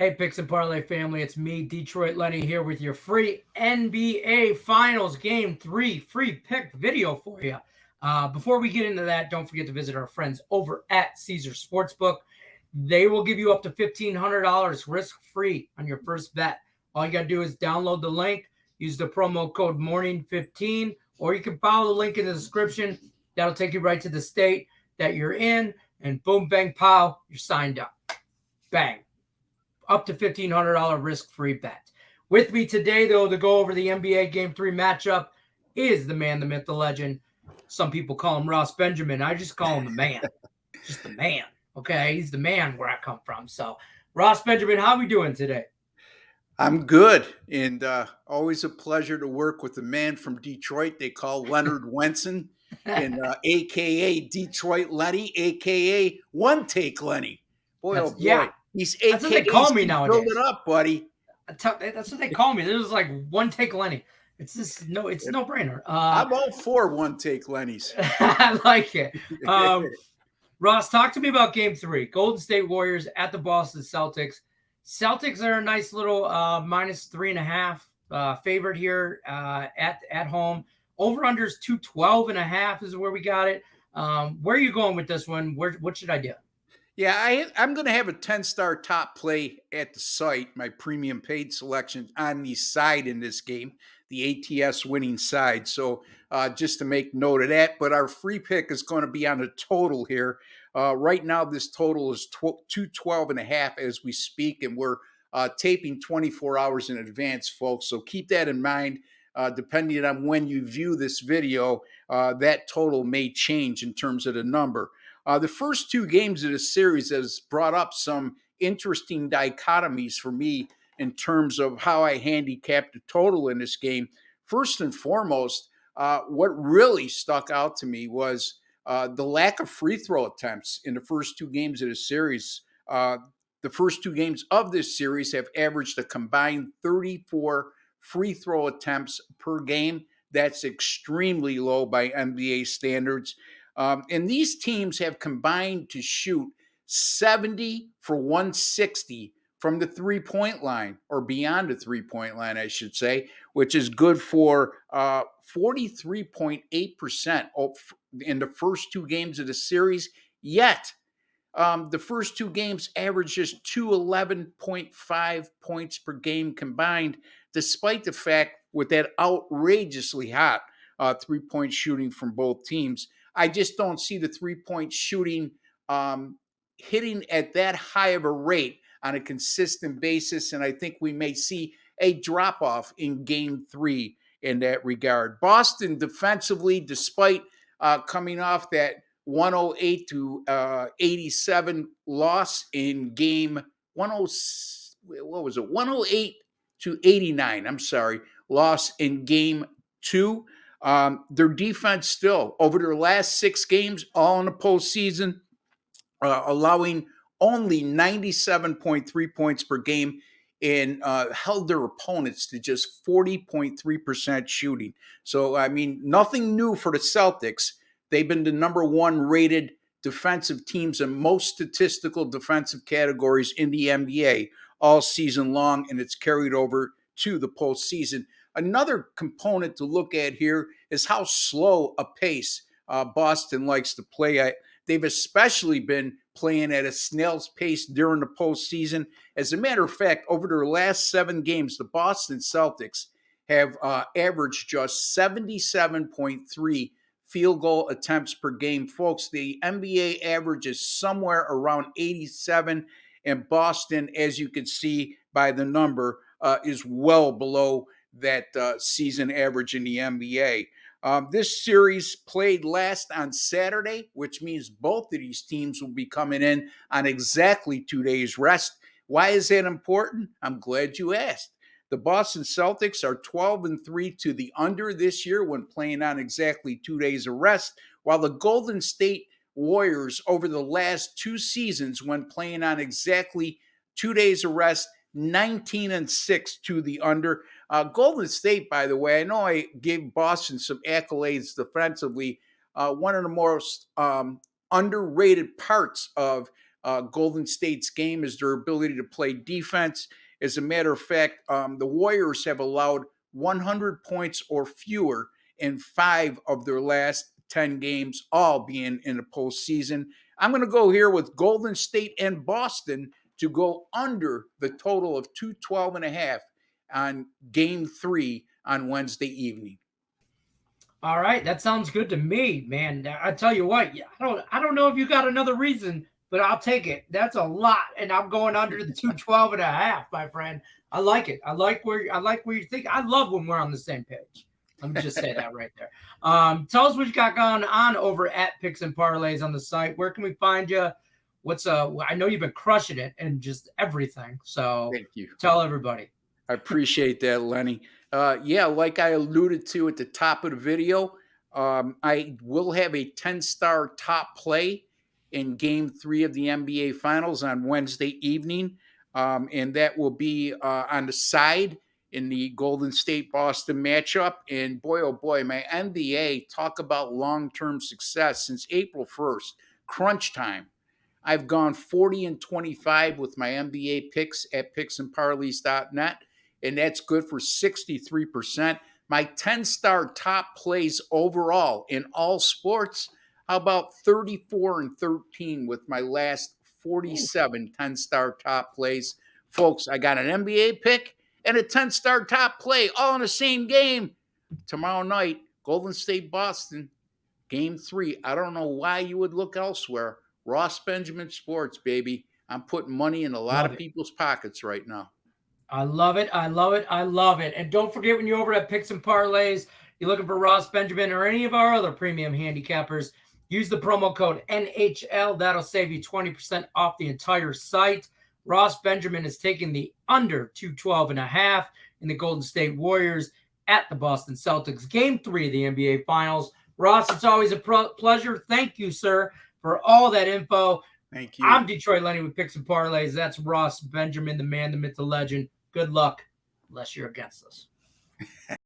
Hey, Picks and Parlay family, it's me, Detroit Lenny, here with your free NBA Finals Game 3 free pick video for you. Before we get into that, don't forget to visit our friends over at Caesar Sportsbook. They will give you up to $1,500 risk-free on your first bet. All you got to do is download the link, use the promo code MORNING15, or you can follow the link in the description. That'll take you right to the state that you're in, and boom, bang, pow, you're signed up. Bang. Up to $1,500 risk-free bet. With me today, though, to go over the NBA Game 3 matchup is the man, the myth, the legend. Some people call him Ross Benjamin. I just call him the man. Just the man, okay? He's the man where I come from. So, Ross Benjamin, how are we doing today? I'm good, and always a pleasure to work with the man from Detroit they call Leonard Wenson, and a.k.a. Detroit Lenny, a.k.a. One Take Lenny. Boy, oh boy. Yeah. These That's what they call me nowadays. Build it up, buddy. That's what they call me. This is like One Take Lenny. It's no brainer. I'm all for One Take Lenny's. I like it. Ross, talk to me about Game 3. Golden State Warriors at the Boston Celtics. Celtics are a nice little minus 3.5 favorite here at home. Over-unders 212.5 is where we got it. Where are you going with this one? What should I do? Yeah, I'm going to have a 10-star top play at the site, my premium paid selection on the side in this game, the ATS winning side. So just to make note of that, but our free pick is going to be on a total here. Right now, this total is 212.5 as we speak, and we're taping 24 hours in advance, folks. So keep that in mind. Depending on when you view this video, that total may change in terms of the number. The first two games of the series has brought up some interesting dichotomies for me in terms of how I handicapped the total in this game. First and foremost, what really stuck out to me was the lack of free throw attempts in the first two games of the series. The first two games of this series have averaged a combined 34 free throw attempts per game. That's extremely low by NBA standards. And these teams have combined to shoot 70 for 160 from the three-point line, or beyond the three-point line, I should say, which is good for 43.8% in the first two games of the series. Yet, the first two games averaged just 211.5 points per game combined, despite the fact with that outrageously hot three-point shooting from both teams. I just don't see the three-point shooting hitting at that high of a rate on a consistent basis, and I think we may see a drop-off in Game 3 in that regard. Boston defensively, despite coming off that 108 to 87 loss in Game 108 to 89, I'm sorry, loss in Game 2. Their defense still, over their last 6 games, all in the postseason, allowing only 97.3 points per game, and held their opponents to just 40.3% shooting. So, I mean, nothing new for the Celtics. They've been the number one rated defensive teams in most statistical defensive categories in the NBA all season long, and it's carried over to the postseason. Another component to look at here is how slow a pace Boston likes to play at. They've especially been playing at a snail's pace during the postseason. As a matter of fact, over their last 7 games, the Boston Celtics have averaged just 77.3 field goal attempts per game. Folks, the NBA average is somewhere around 87, and Boston, as you can see by the number, is well below that season average in the NBA. This series played last on Saturday, which means both of these teams will be coming in on exactly 2 days rest. Why is that important? I'm glad you asked. The Boston Celtics are 12-3 to the under this year when playing on exactly 2 days of rest, while the Golden State Warriors over the last 2 seasons when playing on exactly 2 days of rest, 19-6 to the under. Golden State, by the way, I know I gave Boston some accolades defensively. One of the most underrated parts of Golden State's game is their ability to play defense. As a matter of fact, the Warriors have allowed 100 points or fewer in 5 of their last 10 games, all being in the postseason. I'm going to go here with Golden State and Boston to go under the total of 212.5 on game 3 on Wednesday evening. All right, that sounds good to me, man. I tell you what, I don't know if you got another reason, but I'll take it. That's a lot, and I'm going under the 212.5, my friend. I like it. I like where you think. I love when we're on the same page. Let me just say that right there. Tell us what you got going on over at Picks and Parlays on the site. Where can we find you? I know you've been crushing it and just everything. So Thank you. Tell everybody. I appreciate that, Lenny. Yeah, like I alluded to at the top of the video, I will have a 10-star top play in game 3 of the NBA Finals on Wednesday evening. And that will be on the side in the Golden State-Boston matchup. And boy, oh boy, my NBA, talk about long-term success since April 1st, crunch time. I've gone 40-25 with my NBA picks at picksandparlays.net, and that's good for 63%. My 10-star top plays overall in all sports, how about 34-13 with my last 47 10-star top plays? Folks, I got an NBA pick and a 10-star top play all in the same game. Tomorrow night, Golden State Boston, game 3. I don't know why you would look elsewhere. Ross Benjamin Sports, baby. I'm putting money in a lot of people's pockets right now. I love it. I love it. I love it. And don't forget, when you're over at Picks and Parlays, you're looking for Ross Benjamin or any of our other premium handicappers, use the promo code NHL. That'll save you 20% off the entire site. Ross Benjamin is taking the under 212.5 in the Golden State Warriors at the Boston Celtics. Game 3 of the NBA Finals. Ross, it's always a pleasure. Thank you, sir, for all that info. Thank you. I'm Detroit Lenny with Picks and Parlays. That's Ross Benjamin, the man, the myth, the legend. Good luck, unless you're against us.